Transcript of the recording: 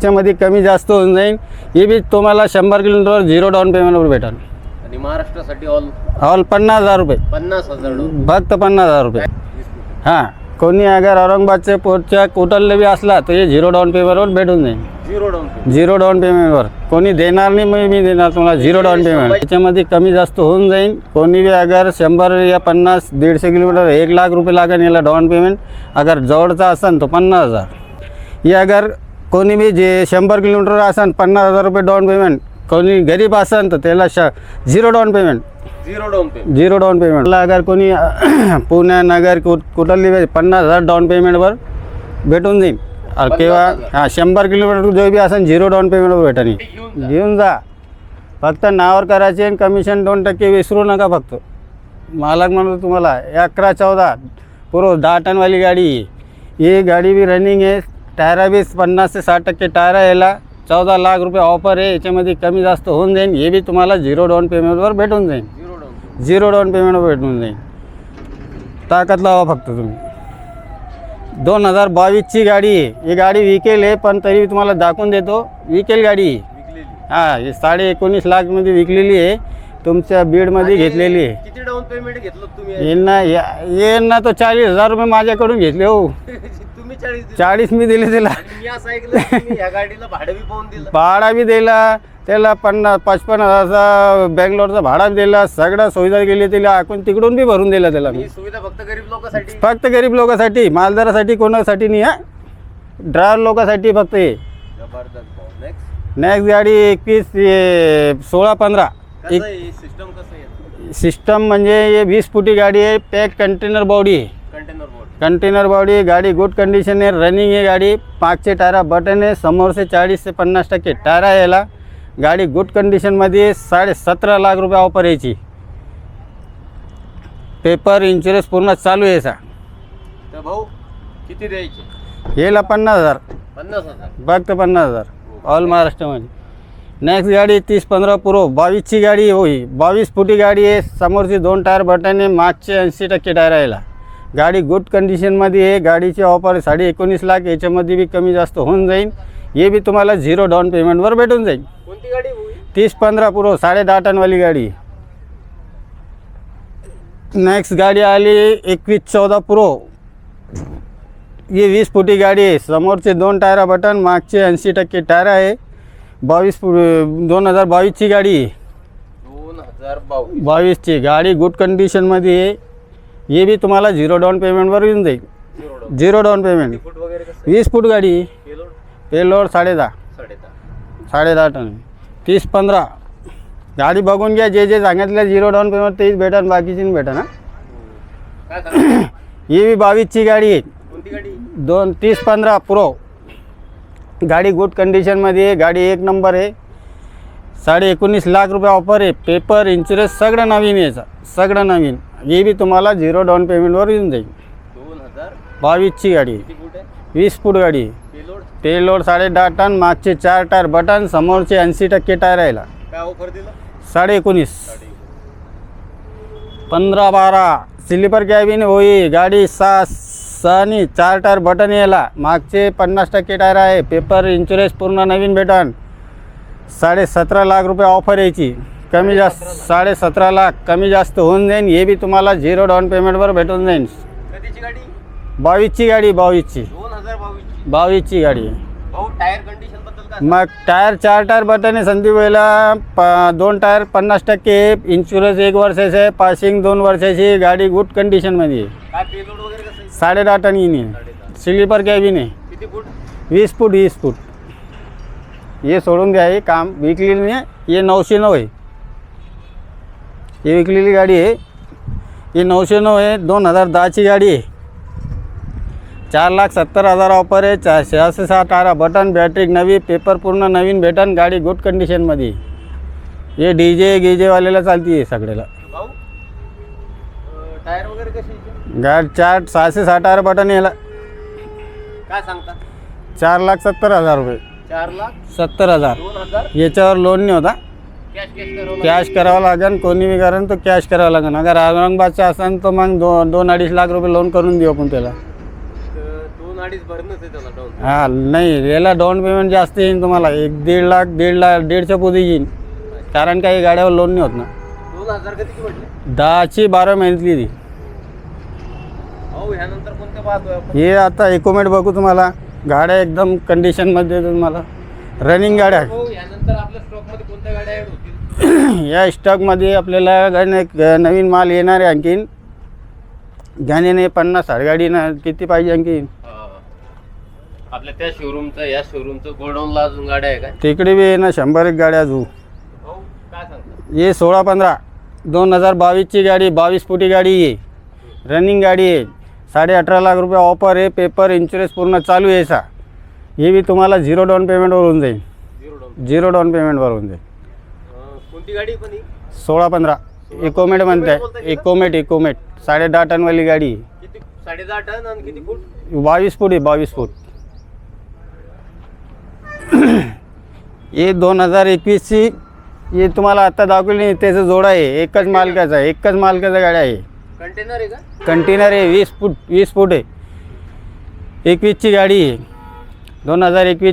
त्याच्यामध्ये कमी जास्त होऊन जाईल. हे बी तुम्हाला 100 किलोमीटरवर 0 डाऊन पेमेंटवर भेटेल. आणि महाराष्ट्रासाठी ऑल 50,000 रुपये, 50,000 फक्त 50,000 रुपये. हां, कोणी अगर औरंगाबादच्या पोटच्या कोटलला बी असला तर हे 0 डाऊन पेमेंटवर भेटून जाईल. 0 डाऊन पेमेंटवर कोणी देणार नाही, मी देणार तुम्हाला 0 डाऊन पेमेंट. त्याच्यामध्ये कमी जास्त होऊन जाईल. कोणी बी अगर 100 या 50 150 किलोमीटर 1 लाख रुपये लागेल याला डाऊन पेमेंट. अगर जवळचा असेल तर 50,000. हे अगर कोणी बी जे 100 किलोमीटर असेल 50,000 रुपये डाऊन पेमेंट. कोणी गरीब असेल तर त्याला 0 डाऊन पेमेंट. 0 down payment. अगर कोणी पुणे नगर कुठली 50,000 डाऊन पेमेंटवर भेटून जाईल. किंवा 100 किलोमीटर जो बी असेल 0 डाऊन पेमेंटवर भेटेल. घेऊन जा. फक्त नावावर करायचे आणि कमिशन 2% विसरू नका. फक्त मालक म्हणतो तुम्हाला 11-14 पुरो 10 टनवाली गाडी. ही गाडी बी रनिंग आहे. टायरा बी 50 ते 60% टायरा यायला. 14 लाख रुपये ऑफर आहे. याच्यामध्ये कमी जास्त होऊन जाईल. हे बी तुम्हाला 0 डाऊन पेमेंटवर भेटून जाईल. 0 डाऊन पेमेंटवर भेटून जाईल. ताकद लावा फक्त तुम्ही. 2022ची गाडी आहे. ही गाडी विकेल आहे, पण तरी तुम्हाला दाखवून देतो. विकेल गाडी. हां, ही 19.5 लाखमध्ये विकलेली आहे. तुमच्या बीडमध्ये घेतलेली आहे. किती डाऊन पेमेंट घेतलं तुम्ही? यांना तो 40,000 रुपये माझ्याकडून घेतले. हो, तुम्ही 40 मी दिले त्याला. मी असं ऐकलं तुम्ही या गाडीला भाडं बी पाहून दिलं. भाडा बी दिला त्याला. 55,000चा बँगलोरचा भाडा बी दिला. सगळ्या सुविधा केली त्याला. आपण तिकडून बी भरून दिला त्याला. ही सुविधा फक्त गरीब लोकांसाठी. फक्त गरीब लोकांसाठी, मालदारासाठी कोणासाठी नाही. हां, ड्रायव्हर लोकांसाठी फक्त हे. जबरदस्त. नेक्स्ट गाडी 16-15. सिस्टम कसं आहे? सिस्टम म्हणजे हे 20 फुटी गाडी आहे. पॅक कंटेनर बॉडी आहे. Container body. गाडी गुड कंडिशन आहे. रनिंग आहे गाडी. मागचे टायरा बटन आहे. समोरचे 40 ते 50% टायरा यायला. गाडी गुड कंडिशनमध्ये 17.5 लाख रुपये ऑफर यायची. पेपर इन्शुरन्स पूर्ण चालू आहे. तर भाऊ किती द्यायचे? याला 50,000. 50,000 फक्त 50,000 ऑल महाराष्ट्रामध्ये. नेक्स्ट गाडी 30-15 प्रो 22ची गाडी होई. 22 फुटी गाडी आहे. समोरची 2 टायर बटन आहे. मागचे 80% टायर यायला. गाडी गुड कंडिशनमध्ये आहे. गाडीची ऑफर 19.5 लाख. याच्यामध्ये बी कमी जास्त होऊन जाईल. हे बी तुम्हाला 0 डाऊन पेमेंटवर भेटून जाईल. कोणती गाडी? 30-15 प्रो 10.5 टनवाली गाडी. नेक्स्ट गाडी आली 21-14 प्रो. ही 20 फुटी गाडी आहे. समोरचे 2 टायरा बटन. मागचे 80% टायर आहे. 2022ची गाडी. 2022ची गाडी गुड कंडिशनमध्ये आहे. हे बी तुम्हाला 0 डाऊन पेमेंटवर येऊन जाईल. 0 डाऊन पेमेंट. 20 फूट गाडी. Payload 10.5 ton. 30-15 गाडी बघून घ्या. जे सांगितलं 0 डाऊन पेमेंट तेच भेटन, बाकीची नाही भेटन. ही बी 22ची गाडी आहे. 30-15 प्रो. गाडी गुड कंडिशनमध्ये आहे. गाडी 1 नंबर आहे. 19.5 लाख रुपये ऑफर आहे. पेपर इन्शुरन्स सगळं नवीन यायचं. सगळं नवीन. हे बी तुम्हाला 0 डाऊन पेमेंटवर येऊन जाईल. 2022ची गाडी. 20 फूट गाडी. Payload 10.5 ton. मागचे 4 टायर बटन. समोरचे 80% टायर यायला. काय ऑफर दिलं? 19.5. 15-12 स्लीपर कॅबिन होई. गाडी 6 4 टायर बटन यायला. मागचे 50% टायर आहे. पेपर इन्शुरन्स पूर्ण नवीन भेटन. 17.5 लाख रुपये ऑफर यायची. कमी जास्त 17.5 लाख कमी जास्त होऊन जाईल. हे बी तुम्हाला 0 डाऊन पेमेंटवर भेटून जाईल. कधीची गाडी? 22ची गाडी. 22ची 2022ची गाडी. भाऊ टायर कंडिशन बद्दल काय? मग टायर 4 टायर बटन आहे. संदीप वेळेला 2 टायर 50%. इन्शुरन्स 1 वर्षाचं आहे. पासिंग 2 वर्षाची. गाडी गुड कंडिशनमध्ये आहे. काय पेलोड वगैरे कसं आहे? 10.5 टन येणे. स्लीपर कॅबिन आहे. किती फूट? 20 फूट. हे सोडून द्या. हे काम विकलेली नाही. हे 909 आहे. ही विकलेली गाडी आहे. ही 909 आहे. 2010ची गाडी आहे. 4,70,000 ऑफर आहे. 606 टारा बटन. बॅटरी नवी. पेपर पूर्ण नवीन भेटन. गाडी गुड कंडिशनमध्ये. हे डीजेवाल्याला चालती आहे सगळ्याला. भाऊ टायर वगैरे कशी? गाडी 606 टायर बटन याला. काय सांगता? 4,70,000 रुपये. 4,70,000. 2000. याच्यावर लोन नाही होता. कॅश करावं लागेल. कोणी बी करेन तर कॅश करावं लागेल. अगर औरंगाबादचा असेल तर मग 2-2.5 लाख रुपये लोन करून देऊ आपण त्याला. अडीच भरणंच आहे त्याला डाऊन. हा नाही, याला डाऊन पेमेंट जास्त येईल तुम्हाला, 1-1.5 लाख, 1.5च्या पुढे येईल. कारण काही गाड्यावर लोन नाही होत ना. 2000 कधीची म्हटले? 10ची 12 महिन्यातली ती. हो, ह्यानंतर कोणते पाहतोय आपण? हे आता इकोमेट बघू तुम्हाला, गाड्या एकदम कंडिशनमध्ये तुम्हाला, रनिंग गाड्या. हो, ह्यानंतर आपल्या स्टॉकमध्ये कोणत्या गाड्या ॲड होतील? या स्टॉकमध्ये आपल्याला नवीन माल येणार आहे आणखीन. घ्याने 50-60 गाडी ना, किती पाहिजे आणखीन? आपल्या त्या शोरूमचं, या शोरूमचं गोडाऊनला अजून गाड्या आहे काय? तिकडे बी आहे ना 100 गाड्या अजून. हो, काय सांगता? ये 16-15 2022ची गाडी, 22 फुटी गाडी आहे, रनिंग गाडी आहे, 18.5 लाख रुपये ऑफर आहे, पेपर इन्शुरन्स पूर्ण चालू आहे सा. हे बी तुम्हाला 0 डाऊन पेमेंटवर होऊन जाईल. 0 डाऊन पेमेंटवर होऊन जाईल. कोणती गाडी पण ही? 16-15 इकोमेट म्हणते. इकोमेट 10.5 टनवाली गाडी आहे. किती? 10.5 टन आणि किती फूट? 22 फूट आहे, 22 फूट. हे 2021ची, हे तुम्हाला आता दाखवली नाही, त्याचं जोडा आहे, एकच मालकाचा गाड्या आहे. कंटेनर आहे का? कंटेनर आहे, 20 फूट आहे. 21ची गाडी आहे, 2021.